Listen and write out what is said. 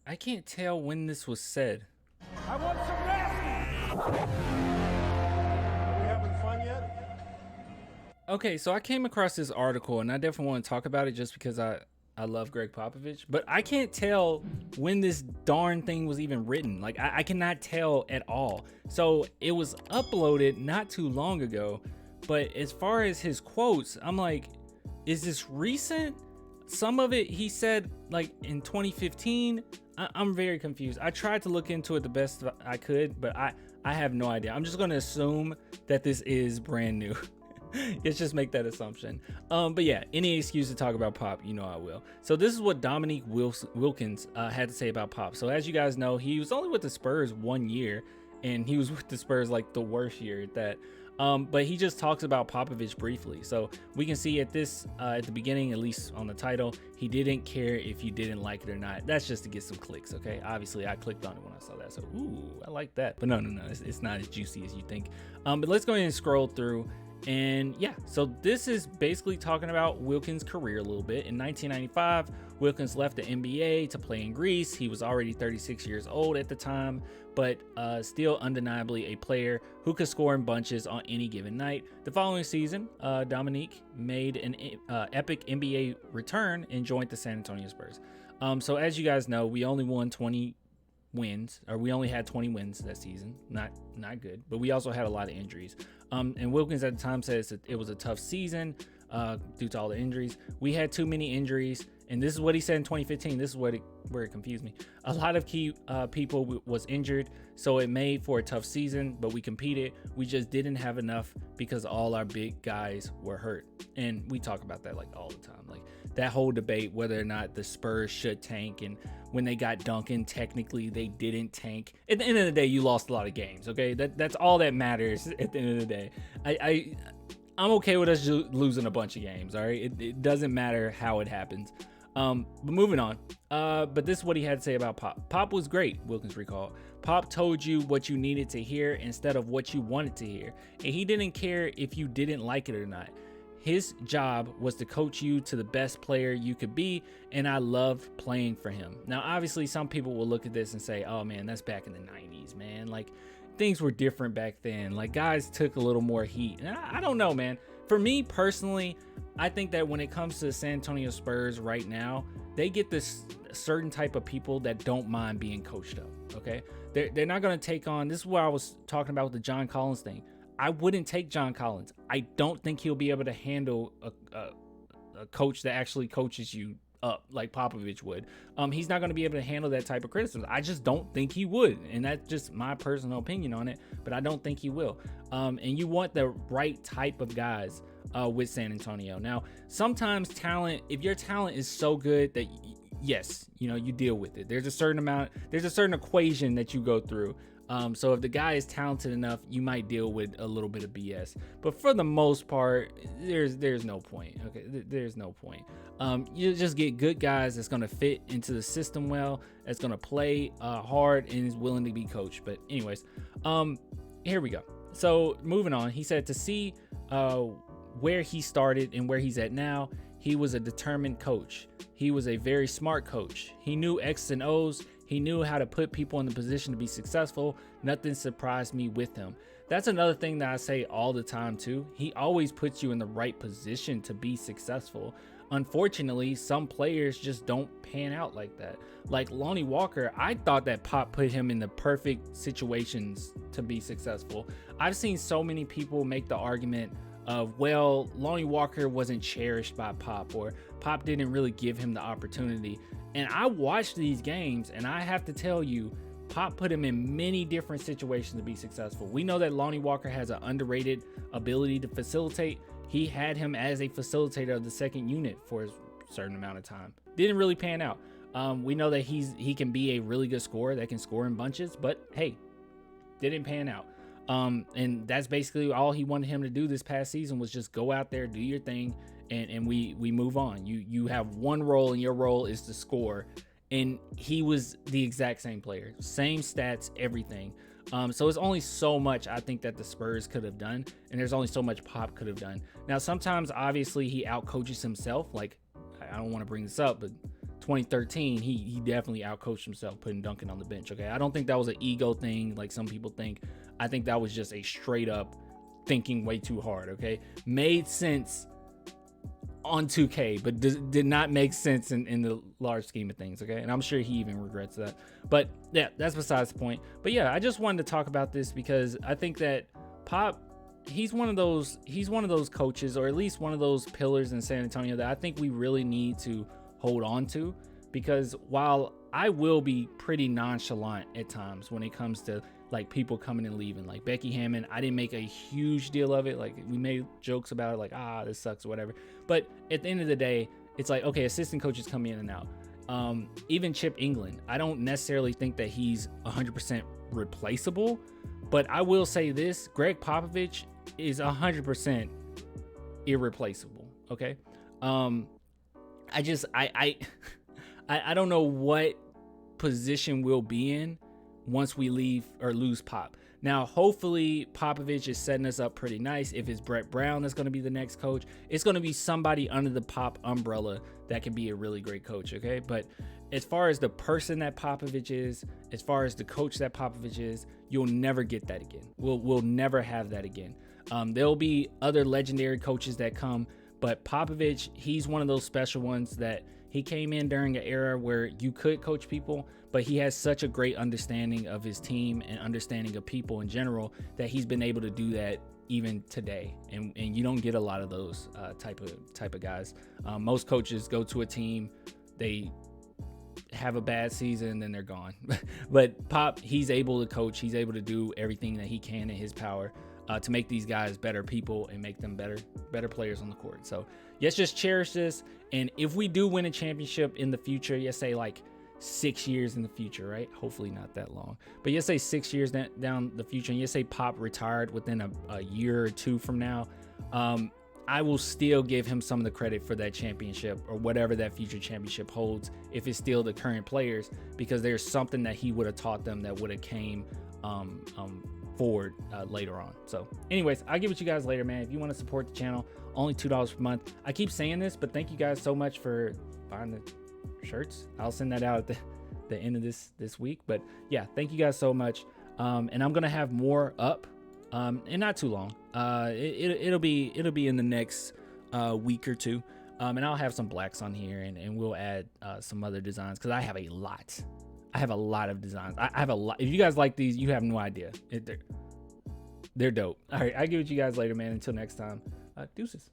I can't tell when this was said. I want some nasty. Are we having fun yet? Okay, so I came across this article, and I definitely want to talk about it just because I love Greg Popovich, but I can't tell when this darn thing was even written. Like, I cannot tell at all. So it was uploaded not too long ago, but as far as his quotes, I'm like, is this recent? Some of it he said like in 2015. I'm very confused. I tried to look into it the best I could, but I have no idea. I'm just going to assume that this is brand new. Let's just make that assumption. But yeah, any excuse to talk about Pop, you know I will. So this is what Dominique Wilkins had to say about Pop. So as you guys know, he was only with the Spurs 1 year, and he was with the Spurs like the worst year at that. But he just talks about Popovich briefly. So we can see at the beginning, at least on the title, he didn't care if you didn't like it or not. That's just to get some clicks, okay? Obviously, I clicked on it when I saw that. So, ooh, I like that. But no, it's not as juicy as you think. But let's go ahead and scroll through. And yeah, so this is basically talking about Wilkins' career a little bit. In 1995, Wilkins left the NBA to play in Greece. He was already 36 years old at the time, but still undeniably a player who could score in bunches on any given night. The following season, Dominique made an epic NBA return and joined the San Antonio Spurs. So as you guys know, we only won 20 wins, or we only had 20 wins that season. Not good, but we also had a lot of injuries. And Wilkins at the time says it was a tough season due to all the injuries. We had too many injuries, and this is what he said in 2015. This is where it confused me. A lot of key people was injured, so it made for a tough season, but we competed. We just didn't have enough because all our big guys were hurt. And we talk about that like all the time. Like that whole debate whether or not the Spurs should tank, and when they got Duncan, technically they didn't tank. At the end of the day, you lost a lot of games, okay? That's all that matters at the end of the day. I'm okay with us losing a bunch of games, all right? It doesn't matter how it happens. But moving on. But this is what he had to say about Pop. Pop was great, Wilkins recalled. Pop told you what you needed to hear instead of what you wanted to hear. And he didn't care if you didn't like it or not. His job was to coach you to the best player you could be, and I loved playing for him. Now, obviously, some people will look at this and say, oh man, that's back in the 90s, man. Like, things were different back then. Like, guys took a little more heat. And I don't know, man. For me personally, I think that when it comes to the San Antonio Spurs right now, they get this certain type of people that don't mind being coached up, okay? They're not going to take on, this is what I was talking about with the John Collins thing. I wouldn't take John Collins. I don't think he'll be able to handle a coach that actually coaches you up like Popovich would. He's not going to be able to handle that type of criticism. I just don't think he would, and that's just my personal opinion on it. But I don't think he will. And you want the right type of guys with San Antonio. Now, sometimes talent, if your talent is so good that yes, you deal with it. There's a certain equation that you go through. So if the guy is talented enough, you might deal with a little bit of BS. But for the most part, there's no point. Okay, there's no point. You just get good guys that's gonna fit into the system well, that's gonna play hard, and is willing to be coached. But anyways, here we go. So moving on, he said to see where he started and where he's at now, he was a determined coach. He was a very smart coach. He knew X's and O's. He knew how to put people in the position to be successful. Nothing surprised me with him. That's another thing that I say all the time too. He always puts you in the right position to be successful. Unfortunately, some players just don't pan out like that. Like Lonnie Walker, I thought that Pop put him in the perfect situations to be successful. I've seen so many people make the argument of, well, Lonnie Walker wasn't cherished by Pop, or Pop didn't really give him the opportunity. And I watched these games, and I have to tell you, Pop put him in many different situations to be successful. We know that Lonnie Walker has an underrated ability to facilitate. He had him as a facilitator of the second unit for a certain amount of time. Didn't really pan out. We know that he can be a really good scorer that can score in bunches, but hey, didn't pan out. And that's basically all he wanted him to do this past season, was just go out there, do your thing, and we move on. You have one role, and your role is to score. And he was the exact same player, same stats, everything. So it's only so much I think that the Spurs could have done, and there's only so much Pop could have done. Now, sometimes obviously he outcoaches himself. Like, I don't want to bring this up, but 2013, he definitely outcoached himself putting Duncan on the bench. Okay, I don't think that was an ego thing like some people think. I think that was just a straight up thinking way too hard. Okay, made sense on 2K, but did not make sense in the large scheme of things. Okay, and I'm sure he even regrets that. But yeah, that's besides the point. But yeah, I just wanted to talk about this because I think that Pop, he's one of those coaches, or at least one of those pillars in San Antonio that I think we really need to hold on to, because while I will be pretty nonchalant at times when it comes to like people coming and leaving, like Becky Hammon, I didn't make a huge deal of it. Like we made jokes about it, like, this sucks or whatever. But at the end of the day, it's like, okay, assistant coaches come in and out. Even Chip England, I don't necessarily think that he's 100% replaceable, but I will say this, Greg Popovich is 100% irreplaceable. Okay. I don't know what position we'll be in once we leave or lose Pop. Now, hopefully Popovich is setting us up pretty nice. If it's Brett Brown that's going to be the next coach, it's going to be somebody under the Pop umbrella that can be a really great coach. Okay. But as far as the person that Popovich is, as far as the coach that Popovich is, you'll never get that again. We'll never have that again. There'll be other legendary coaches that come, but Popovich, he's one of those special ones that he came in during an era where you could coach people, but he has such a great understanding of his team and understanding of people in general that he's been able to do that even today. And you don't get a lot of those type of guys. Most coaches go to a team, they have a bad season, then they're gone. But Pop, he's able to coach. He's able to do everything that he can in his power to make these guys better people and make them better players on the court. So let's just cherish this. And if we do win a championship in the future, let's say like 6 years in the future, right? Hopefully not that long, but let's say 6 years down the future, and let's say Pop retired within a year or two from now, I will still give him some of the credit for that championship or whatever that future championship holds, if it's still the current players, because there's something that he would have taught them that would have came forward later on. So anyways, I'll get with you guys later, man. If you want to support the channel, only $2 per month. I keep saying this, but thank you guys so much for buying the shirts. I'll send that out at the end of this week. But yeah, thank you guys so much. And I'm gonna have more up and not too long. It'll be in the next week or two. And I'll have some blacks on here, and we'll add some other designs, because I have a lot. I have a lot of designs. I have a lot. If you guys like these, you have no idea. They're dope. All right, I'll get with you guys later, man. Until next time, deuces.